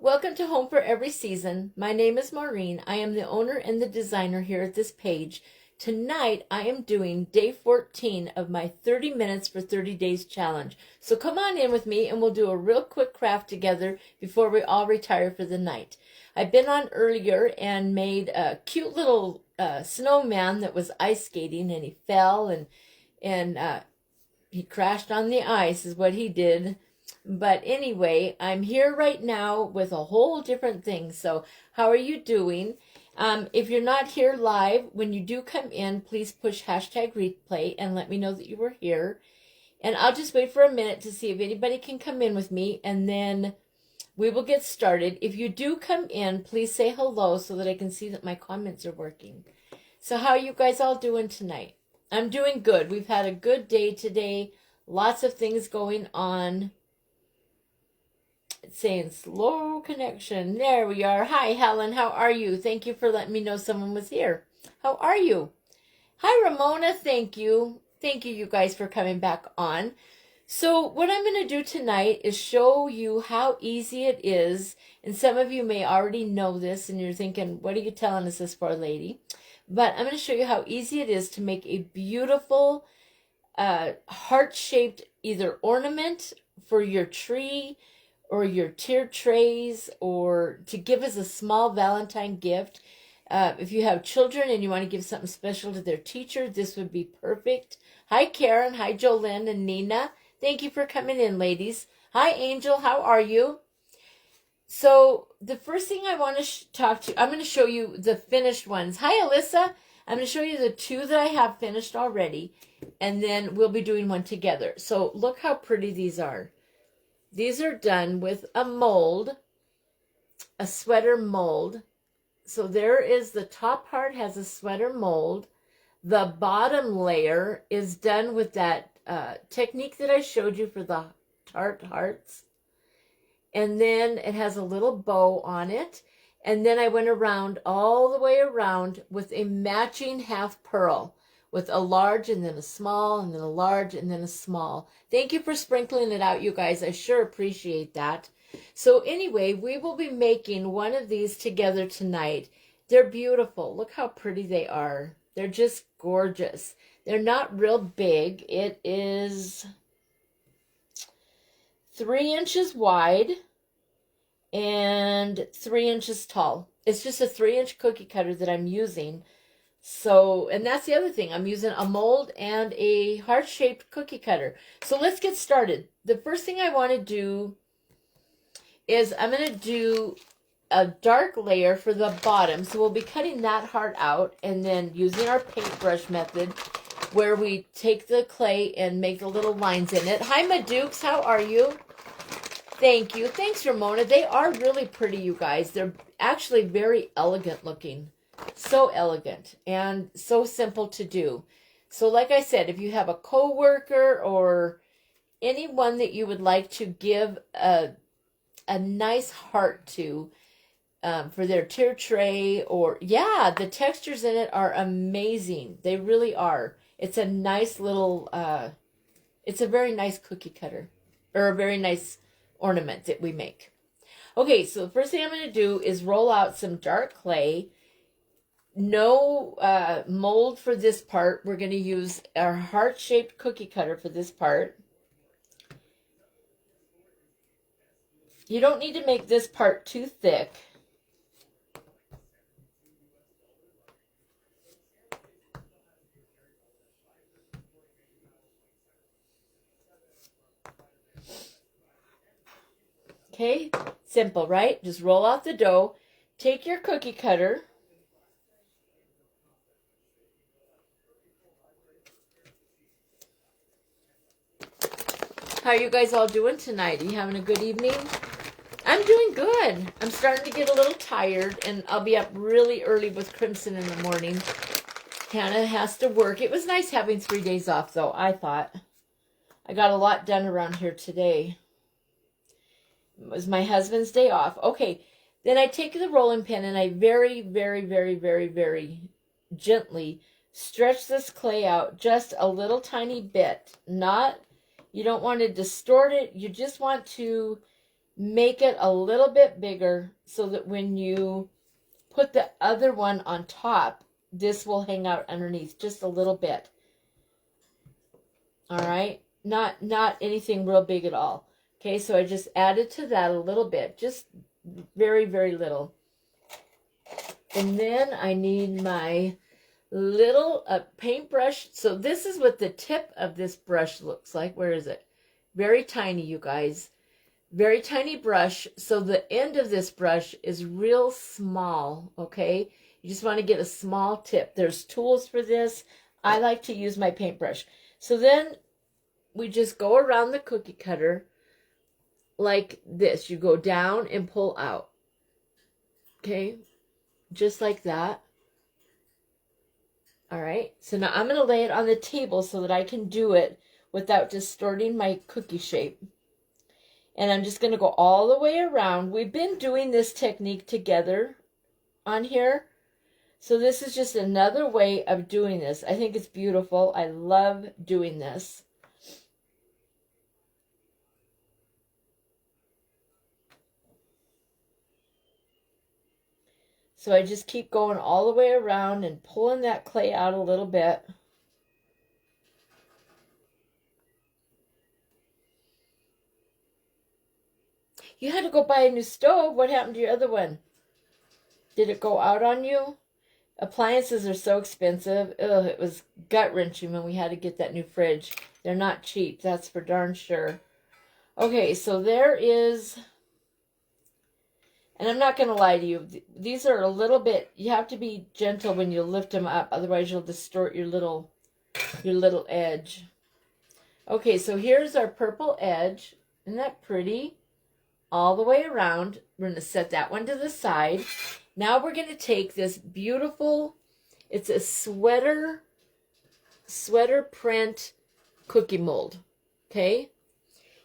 Welcome to Home for Every Season. My name is Maureen. I am the owner and the designer here at this page. Tonight I am doing day 14 of my 30 minutes for 30 days challenge. So come on in with me and we'll do a real quick craft together before we all retire for the night. I've been on earlier and made a cute little snowman that was ice skating, and he fell and he crashed on the ice is what he did. But anyway, I'm here right now with a whole different thing. So how are you doing? If you're not here live, when you do come in, please push hashtag replay and let me know that you were here. And I'll just wait for a minute to see if anybody can come in with me, and then we will get started. If you do come in, please say hello so that I can see that my comments are working. So how are you guys all doing tonight? I'm doing good. We've had a good day today. Lots of things going on. It's saying slow connection. There we are. Hi, Helen. How are you? Thank you for letting me know someone was here. How are you? Hi, Ramona. Thank you. Thank you, you guys, for coming back on. So what I'm going to do tonight is show you how easy it is. And some of you may already know this, and you're thinking, what are you telling us this for, lady? But I'm going to show you how easy it is to make a beautiful heart-shaped either ornament for your tree or your tier trays, or to give as a small Valentine gift. If you have children and you want to give something special to their teacher, this would be perfect. Hi, Karen. Hi, Jolene and Nina. Thank you for coming in, ladies. Hi, Angel. How are you? So the first thing I want to I'm going to show you the finished ones. Hi, Alyssa. I'm going to show you the two that I have finished already, and then we'll be doing one together. So look how pretty these are. These are done with a mold, a sweater mold. So there is the top part has a sweater mold. The bottom layer is done with that technique that I showed you for the tart hearts. And then it has a little bow on it. And then I went around all the way around with a matching half pearl, with a large and then a small and then a large and then a small. Thank you for sprinkling it out, you guys. I sure appreciate that. So anyway, we will be making one of these together tonight. They're beautiful. Look how pretty they are. They're just gorgeous. They're not real big. It is 3 inches wide and 3 inches tall. It's just a 3-inch cookie cutter that I'm using. So, and that's the other thing. I'm using a mold and a heart-shaped cookie cutter. So let's get started. The first thing I want to do is I'm going to do a dark layer for the bottom. So we'll be cutting that heart out and then using our paintbrush method where we take the clay and make the little lines in it. Hi, Madukes. How are you? Thank you. Thanks, Ramona. They are really pretty, you guys. They're actually very elegant looking. So elegant and so simple to do. So like I said, if you have a coworker or anyone that you would like to give a nice heart to for their tier tray, or the textures in it are amazing. They really are. It's a nice little it's a very nice cookie cutter, or a very nice ornament that we make. Okay, so the first thing I'm going to do is roll out some dark clay. No mold for this part. We're going to use our heart-shaped cookie cutter for this part. You don't need to make this part too thick. Okay, simple, right? Just roll out the dough. Take your cookie cutter. How are you guys all doing tonight? Are you having a good evening? I'm doing good. I'm starting to get a little tired, and I'll be up really early with Crimson in the morning. Hannah has to work. It was nice having 3 days off, though, I thought. I got a lot done around here today. It was my husband's day off. Okay, then I take the rolling pin and I very, very, very, very, very gently stretch this clay out just a little tiny bit. You don't want to distort it. You just want to make it a little bit bigger so that when you put the other one on top, this will hang out underneath just a little bit. All right, not anything real big at all. Okay, so I just added to that a little bit, just very, very little. And then I need my little paintbrush. So this is what the tip of this brush looks like. Where is it? Very tiny, you guys. Very tiny brush. So the end of this brush is real small, okay? You just want to get a small tip. There's tools for this. I like to use my paintbrush. So then we just go around the cookie cutter like this. You go down and pull out. Okay? Just like that. All right. So now I'm going to lay it on the table so that I can do it without distorting my cookie shape. And I'm just going to go all the way around. We've been doing this technique together on here. So this is just another way of doing this. I think it's beautiful. I love doing this. So I just keep going all the way around and pulling that clay out a little bit. You had to go buy a new stove. What happened to your other one? Did it go out on you? Appliances are so expensive. Ugh, it was gut-wrenching when we had to get that new fridge. They're not cheap, that's for darn sure. Okay, so there is... And I'm not going to lie to you. These are a little bit... You have to be gentle when you lift them up. Otherwise, you'll distort your little edge. Okay, so here's our purple edge. Isn't that pretty? All the way around. We're going to set that one to the side. Now we're going to take this beautiful... It's a sweater print cookie mold. Okay?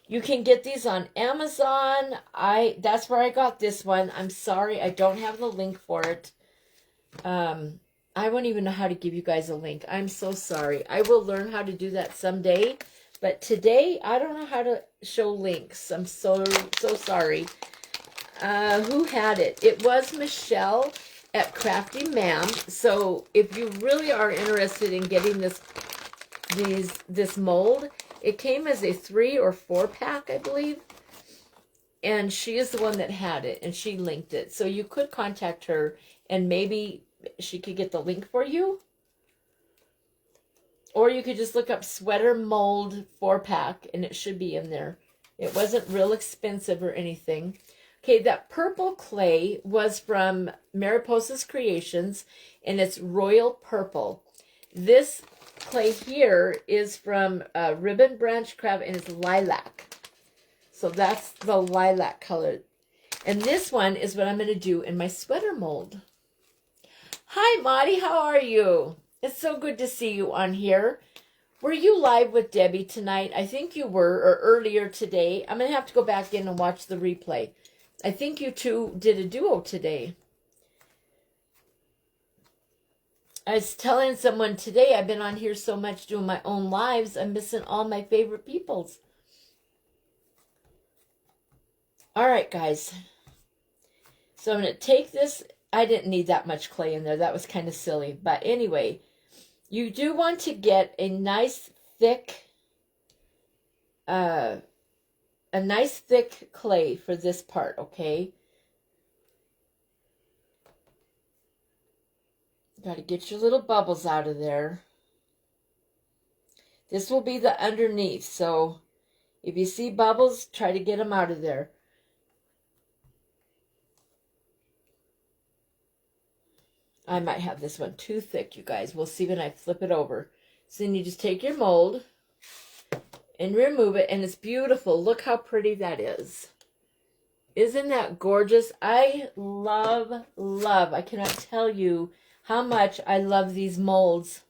You can get these on Amazon. That's where I got this one. I'm sorry, I don't have the link for it. I won't even know how to give you guys a link. I'm so sorry. I will learn how to do that someday. But today, I don't know how to show links. I'm so sorry. Who had it? It was Michelle at Crafty Ma'am. So if you really are interested in getting this mold, it came as a 3 or 4 pack, I believe. And she is the one that had it, and she linked it. So you could contact her, and maybe she could get the link for you. Or you could just look up sweater mold 4-pack, and it should be in there. It wasn't real expensive or anything. Okay, that purple clay was from Mariposa's Creations, and it's Royal Purple. This clay here is from Ribbon Branch Craft, and it's lilac. So that's the lilac color. And this one is what I'm going to do in my sweater mold. Hi, Maudie. How are you? It's so good to see you on here. Were you live with Debbie tonight? I think you were, or earlier today. I'm going to have to go back in and watch the replay. I think you two did a duo today. I was telling someone today, I've been on here so much doing my own lives, I'm missing all my favorite peoples. All right, guys. So I'm going to take this. I didn't need that much clay in there. That was kind of silly. But anyway, you do want to get a nice thick clay for this part, okay? Got to get your little bubbles out of there. This will be the underneath, so if you see bubbles, try to get them out of there. I might have this one too thick, you guys. We'll see when I flip it over. So then you just take your mold and remove it, and it's beautiful. Look how pretty that is. Isn't that gorgeous? I love, I cannot tell you how much I love these molds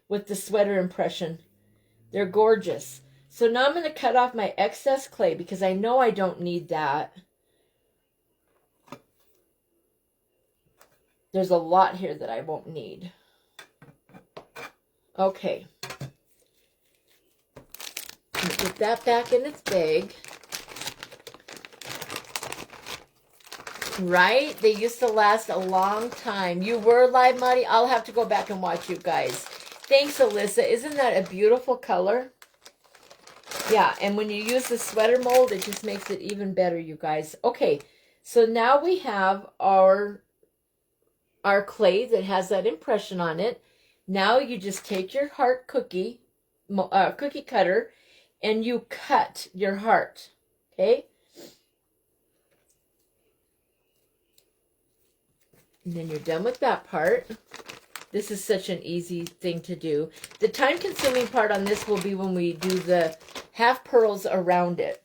with the sweater impression. They're gorgeous. So now I'm going to cut off my excess clay because I know I don't need that. There's a lot here that I won't need. Okay. Get that back in its bag. Right? They used to last a long time. You were live, Marty. I'll have to go back and watch you guys. Thanks, Alyssa. Isn't that a beautiful color? Yeah, and when you use the sweater mold, it just makes it even better, you guys. Okay, so now we have our clay that has that impression on it. Now you just take your heart cookie cutter, and you cut your heart, okay? And then you're done with that part. This is such an easy thing to do. The time-consuming part on this will be when we do the half pearls around it.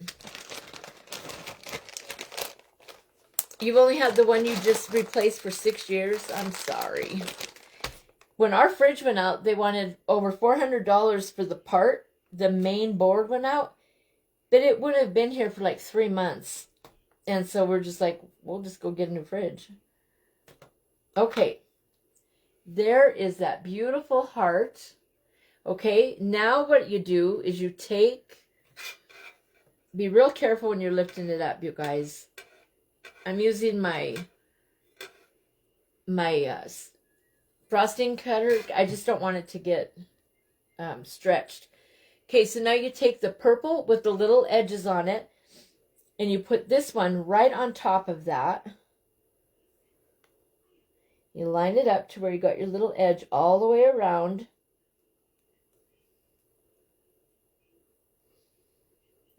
You've only had the one you just replaced for 6 years? I'm sorry. When our fridge went out, they wanted over $400 for the part. The main board went out. But it would have been here for like 3 months. And so we're just like, we'll just go get a new fridge. Okay. There is that beautiful heart. Okay. Now what you do is you take... Be real careful when you're lifting it up, you guys. I'm using my frosting cutter. I just don't want it to get stretched. Okay, so now you take the purple with the little edges on it, and you put this one right on top of that. You line it up to where you got your little edge all the way around.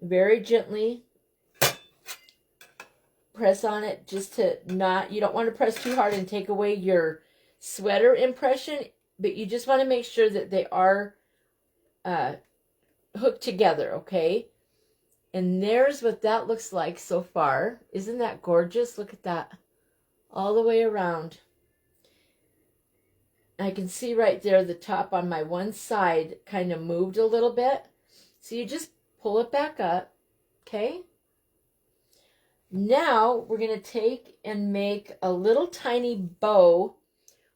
Very gently press on it, just to not, you don't want to press too hard and take away your sweater impression, but you just want to make sure that they are hooked together, okay? And there's what that looks like so far. Isn't that gorgeous? Look at that. All the way around. I can see right there the top on my one side kind of moved a little bit. So you just pull it back up, okay? Now we're going to take and make a little tiny bow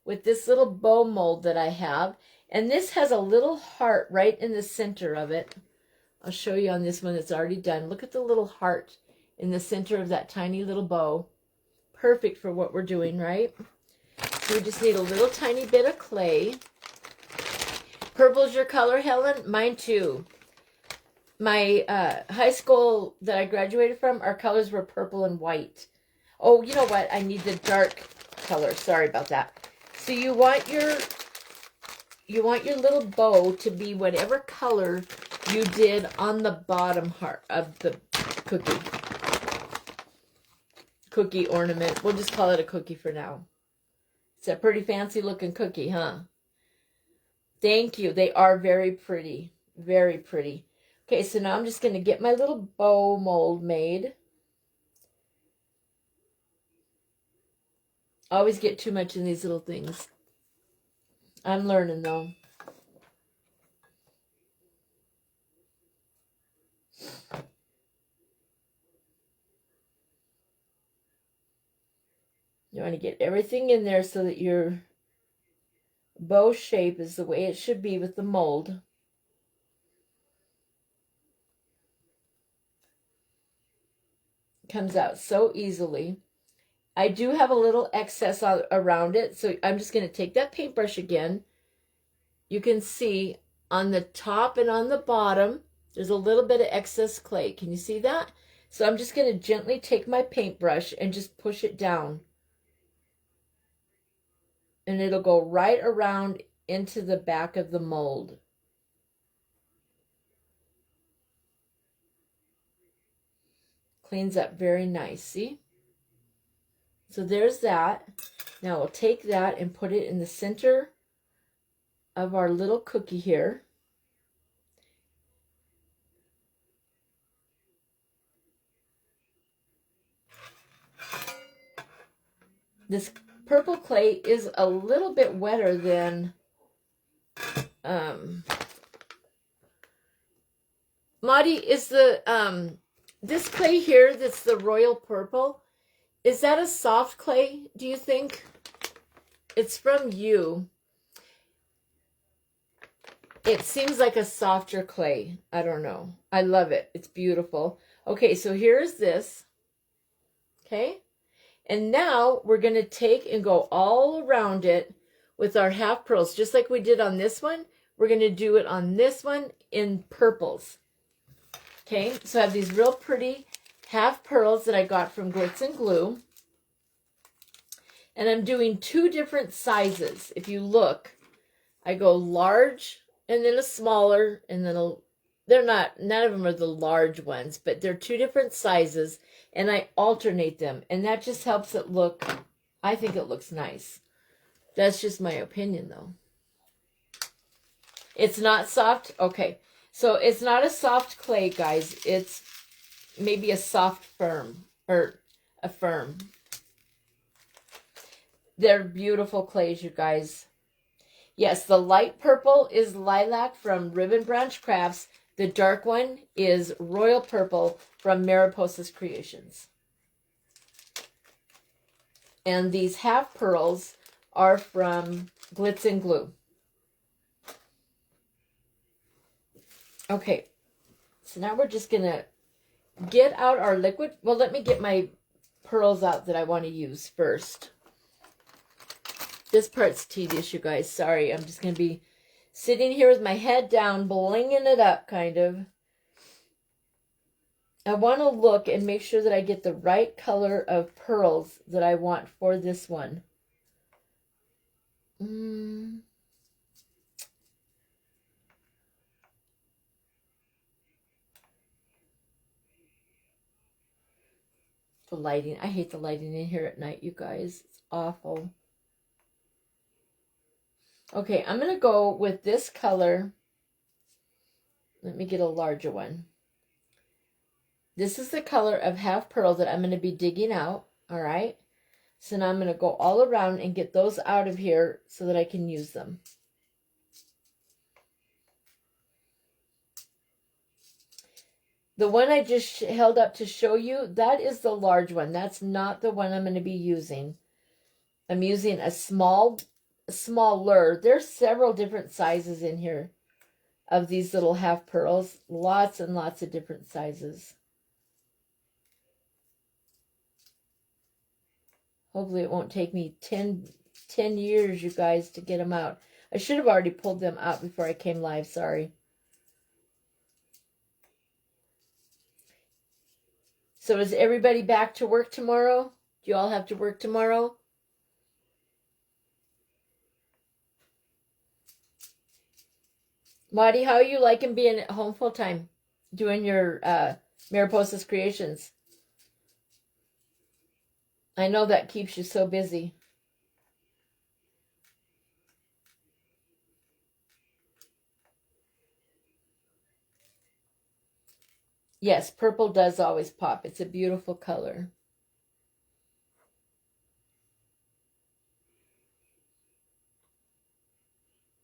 with this little bow mold that I have. And this has a little heart right in the center of it. I'll show you on this one that's already done. Look at the little heart in the center of that tiny little bow. Perfect for what we're doing, right? So we just need a little tiny bit of clay. Purple's your color, Helen? Mine too. My high school that I graduated from, our colors were purple and white. Oh, you know what? I need the dark color. Sorry about that. So you want your little bow to be whatever color you did on the bottom heart of the cookie ornament. We'll just call it a cookie for now. It's a pretty fancy looking cookie, huh? Thank you. They are very pretty. Very pretty. Okay, so now I'm just going to get my little bow mold made. I always get too much in these little things. I'm learning though. You want to get everything in there so that your bow shape is the way it should be with the mold. Comes out so easily. I do have a little excess around it, so I'm just going to take that paintbrush again. You can see on the top and on the bottom, there's a little bit of excess clay. Can you see that? So I'm just going to gently take my paintbrush and just push it down. And it'll go right around into the back of the mold. Cleans up very nice, see? So there's that. Now we'll take that and put it in the center of our little cookie here. This purple clay is a little bit wetter than Maudie, is the this clay here that's the royal purple, is that a soft clay, do you think? It's from you. It seems like a softer clay. I don't know. I love it. It's beautiful. Okay, so here's this. Okay? And now we're going to take and go all around it with our half pearls, just like we did on this one. We're going to do it on this one in purples. Okay, so I have these real pretty half pearls that I got from Glitz and Glue. And I'm doing 2 different sizes. If you look, I go large and then a smaller, and then they're not, none of them are the large ones, but they're 2 different sizes, and I alternate them. And that just helps it look, I think it looks nice. That's just my opinion, though. It's not soft. Okay, so it's not a soft clay, guys. It's maybe a soft firm, or a firm. They're beautiful clays, you guys. Yes, the light purple is Lilac from Ribbon Branch Crafts. The dark one is Royal Purple from Mariposa's Creations. And these half pearls are from Glitz and Glue. Okay, so now we're just going to get out our liquid. Well, let me get my pearls out that I want to use first. This part's tedious, you guys. Sorry, I'm just going to be sitting here with my head down, blinging it up, kind of. I want to look and make sure that I get the right color of pearls that I want for this one. The lighting. I hate the lighting in here at night, you guys. It's awful. Okay, I'm going to go with this color. Let me get a larger one. This is the color of half pearl that I'm going to be digging out, all right? So now I'm going to go all around and get those out of here so that I can use them. The one I just held up to show you, that is the large one. That's not the one I'm going to be using. I'm using a smaller. There's several different sizes in here of these little half pearls. Lots and lots of different sizes. Hopefully it won't take me 10 years, you guys, to get them out. I should have already pulled them out before I came live. Sorry. So is everybody back to work tomorrow? Do you all have to work tomorrow? Marty, how are you liking being at home full time, doing your Mariposa's Creations? I know that keeps you so busy. Yes, purple does always pop. It's a beautiful color.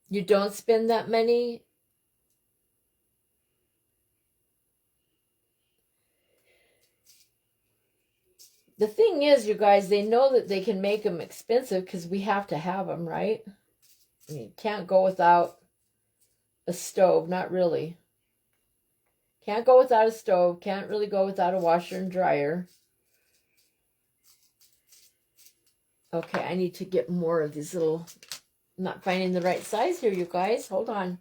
You don't spend that many? The thing is, you guys, they know that they can make them expensive because we have to have them, right? I mean, can't go without a stove, not really. Can't go without a stove, can't really go without a washer and dryer. Okay, I need to get more of these little... I'm not finding the right size here, you guys. Hold on.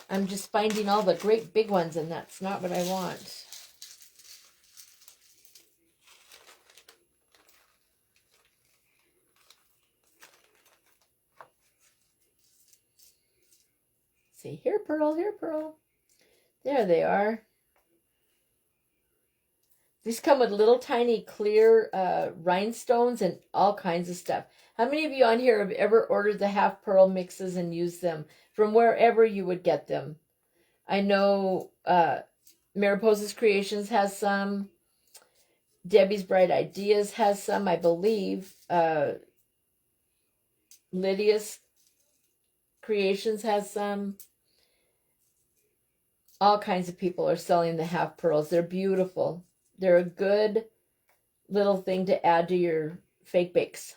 I'm just finding all the great big ones, and that's not what I want. See, here, Pearl, here, Pearl. There they are. These come with little tiny clear rhinestones and all kinds of stuff. How many of you on here have ever ordered the half pearl mixes and used them from wherever you would get them? I know Mariposa's Creations has some. Debbie's Bright Ideas has some, I believe. Lydia's Creations has some. All kinds of people are selling the half pearls. They're beautiful. They're a good little thing to add to your fake bakes.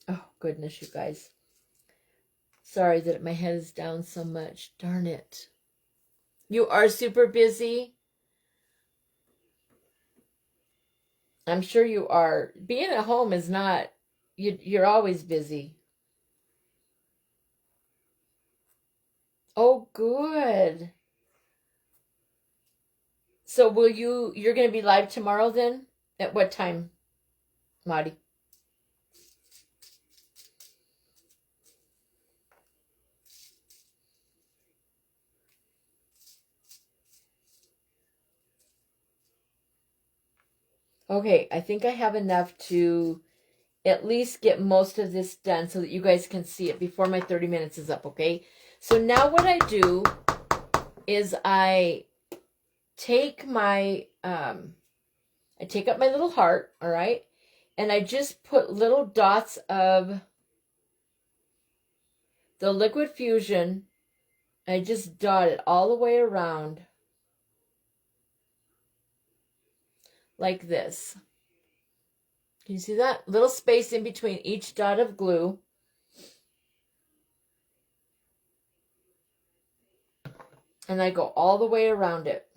Oh, goodness, you guys. Sorry that my head is down so much. Darn it. You are super busy? I'm sure you are. Being at home is not, you're always busy. Oh, good. So you're going to be live tomorrow then? At what time, Marty? Okay, I think I have enough to at least get most of this done so that you guys can see it before my 30 minutes is up, okay? So now what I do is I take my, I take up my little heart, all right? And I just put little dots of the liquid fusion. I just dot it all the way around like this. Can you see that? Little space in between each dot of glue. And I go all the way around it.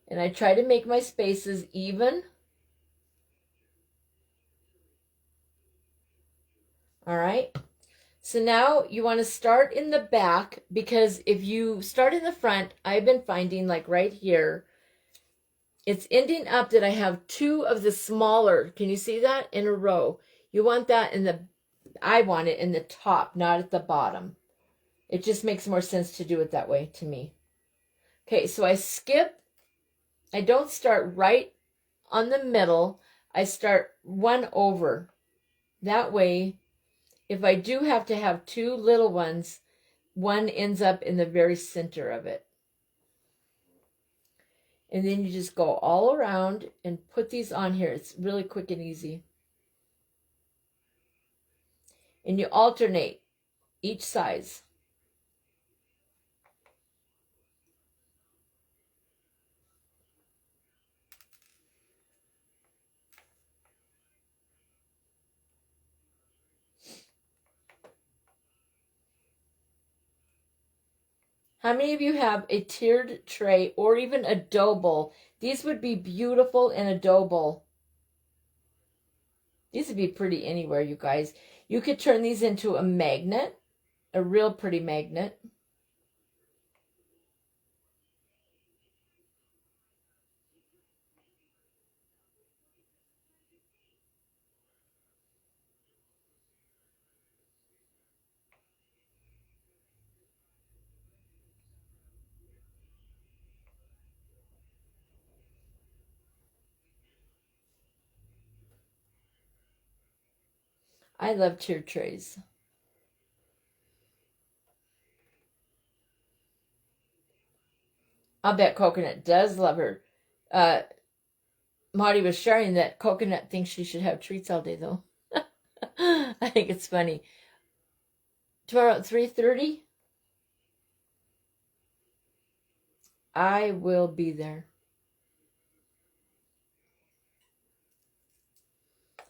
And I try to make my spaces even. All right. So now you want to start in the back, because if you start in the front, I've been finding like right here, it's ending up that I have two of the smaller, can you see that, in a row? You want that in the, I want it in the top, not at the bottom. It just makes more sense to do it that way to me. Okay, so I skip, I don't start right on the middle, I start one over. That way, if I do have to have two little ones, one ends up in the very center of it. And then you just go all around and put these on here. It's really quick and easy. And you alternate each size. How many of you have a tiered tray or even a dough bowl? These would be beautiful in a dough bowl. These would be pretty anywhere, you guys. You could turn these into a magnet, a real pretty magnet. I love tiered trays. I'll bet Coconut does love her. Marty was sharing that Coconut thinks she should have treats all day, though. I think it's funny. Tomorrow at 3:30, I will be there.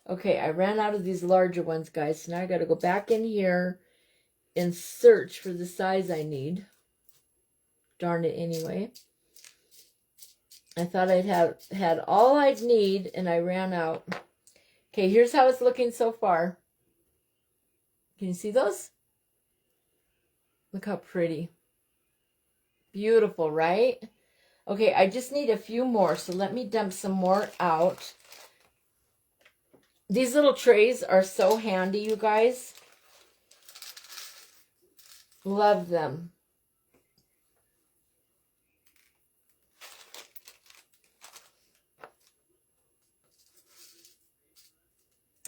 Okay, I ran out of these larger ones, guys. So now I got to go back in here and search for the size I need. Darn it, anyway. I thought I'd had all I'd need, and I ran out. Okay, here's how it's looking so far. Can you see those? Look how pretty. Beautiful, right? Okay, I just need a few more, so let me dump some more out. These little trays are so handy, you guys. Love them.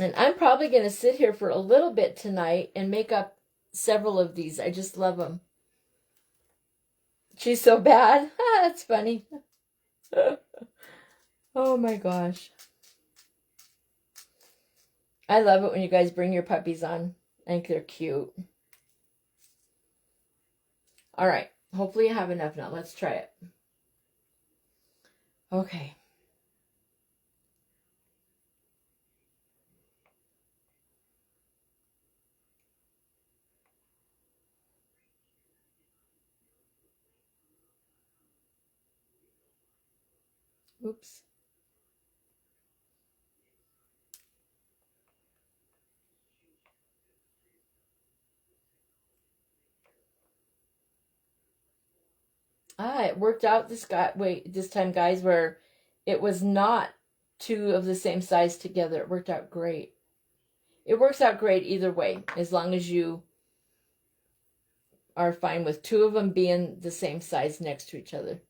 And I'm probably going to sit here for a little bit tonight and make up several of these. I just love them. She's so bad. That's funny. Oh my gosh. I love it when you guys bring your puppies on. I think they're cute. All right. Hopefully I have enough now. Let's try it. Okay. Oops. It worked out this time, guys, where it was not two of the same size together. It worked out great. It works out great either way, as long as you are fine with two of them being the same size next to each other.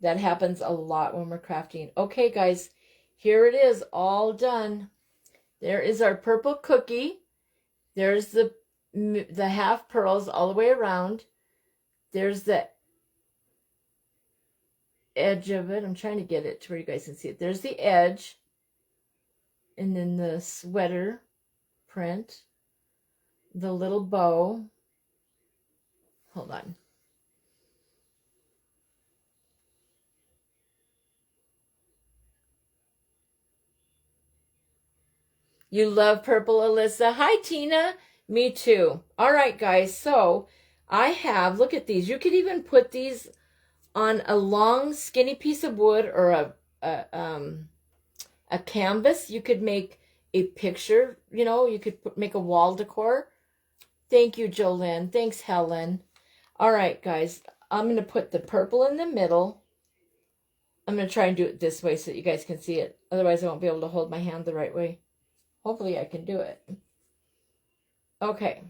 That happens a lot when we're crafting. Okay, guys, here it is, all done. There is our purple cookie. There's the half pearls all the way around. There's the edge of it. I'm trying to get it to where you guys can see it. There's the edge. And then the sweater print. The little bow. Hold on. You love purple, Alyssa. Hi, Tina. Me too. All right, guys. So I have, look at these. You could even put these on a long, skinny piece of wood or a canvas. You could make a picture. You know, you could make a wall decor. Thank you, Jolene. Thanks, Helen. All right, guys. I'm going to put the purple in the middle. I'm going to try and do it this way so that you guys can see it. Otherwise, I won't be able to hold my hand the right way. Hopefully I can do it. Okay.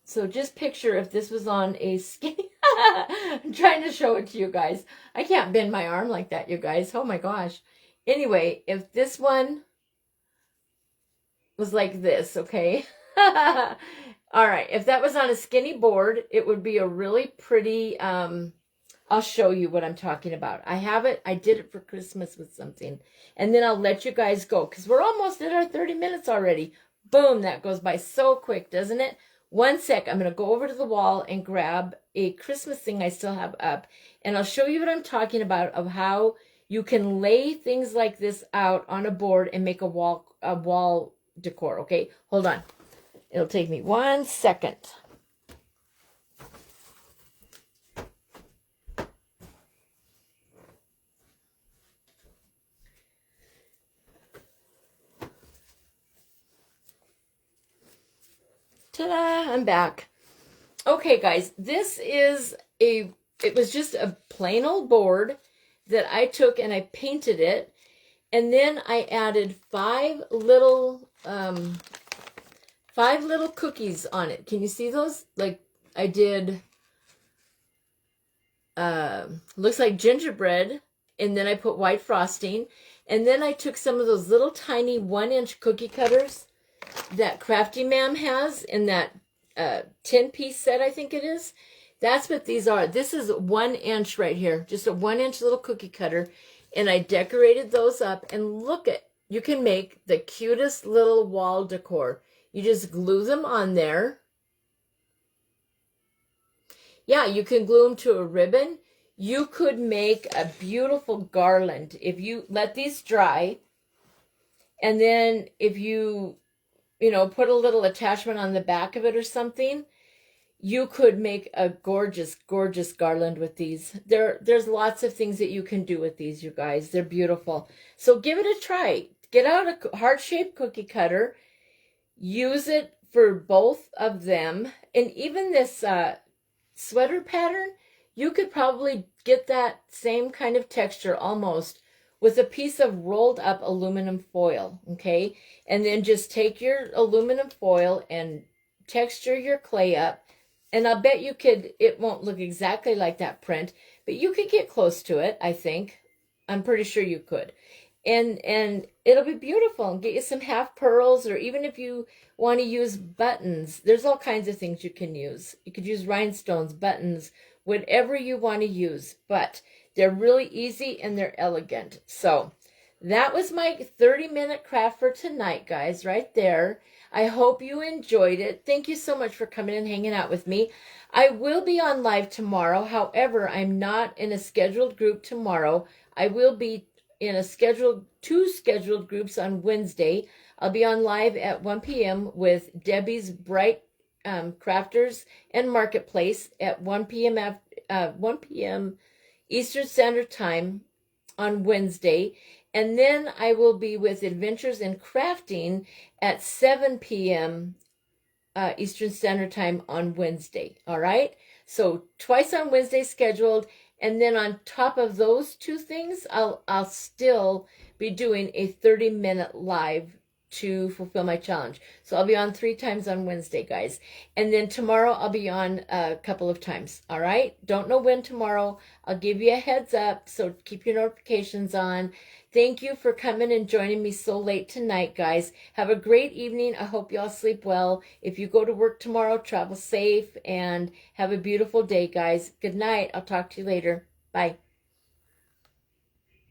So just picture if this was on a skinny... I'm trying to show it to you guys. I can't bend my arm like that, you guys. Oh my gosh. Anyway, if this one was like this, okay? All right. If that was on a skinny board, it would be a really pretty... I'll show you what I'm talking about. I have it. I did it for Christmas with something. And then I'll let you guys go because we're almost at our 30 minutes already. Boom, that goes by so quick, doesn't it? One sec, I'm going to go over to the wall and grab a Christmas thing I still have up. And I'll show you what I'm talking about of how you can lay things like this out on a board and make a wall decor, okay? Hold on. It'll take me 1 second. Ta-da, I'm back. Okay, guys, this is it was just a plain old board that I took and I painted it. And then I added five little cookies on it. Can you see those? Like I did, looks like gingerbread. And then I put white frosting. And then I took some of those little tiny 1-inch cookie cutters that Crafty Ma'am has in that 10-piece set, I think it is. That's what these are. This is 1 inch right here, just a 1-inch little cookie cutter. And I decorated those up. And look at, you can make the cutest little wall decor. You just glue them on there. Yeah, you can glue them to a ribbon. You could make a beautiful garland if you let these dry. And then if you put a little attachment on the back of it or something, you could make a gorgeous, gorgeous garland with these. There's lots of things that you can do with these, you guys. They're beautiful. So give it a try. Get out a heart-shaped cookie cutter. Use it for both of them. And even this sweater pattern, you could probably get that same kind of texture almost with a piece of rolled up aluminum foil, okay? And then just take your aluminum foil and texture your clay up. And I'll bet you could, it won't look exactly like that print, but you could get close to it, I think. I'm pretty sure you could. And it'll be beautiful. And get you some half pearls, or even if you want to use buttons, there's all kinds of things you can use. You could use rhinestones, buttons, whatever you want to use. But they're really easy and they're elegant. So that was my 30-minute craft for tonight, guys, right there. I hope you enjoyed it. Thank you so much for coming and hanging out with me. I will be on live tomorrow. However, I'm not in a scheduled group tomorrow. I will be in two scheduled groups on Wednesday. I'll be on live at 1 p.m. with Debbie's Bright Crafters and Marketplace at 1 p.m. Eastern Standard Time on Wednesday. And then I will be with Adventures in Crafting at 7 p.m. Eastern Standard Time on Wednesday. All right. So twice on Wednesday scheduled. And then on top of those two things, I'll still be doing a 30-minute live to fulfill my challenge. So I'll be on 3 times on Wednesday, guys. And then tomorrow I'll be on a couple of times. All right. Don't know when tomorrow. I'll give you a heads up. So keep your notifications on. Thank you for coming and joining me so late tonight, guys. Have a great evening. I hope you all sleep well. If you go to work tomorrow, travel safe and have a beautiful day, guys. Good night. I'll talk to you later. Bye.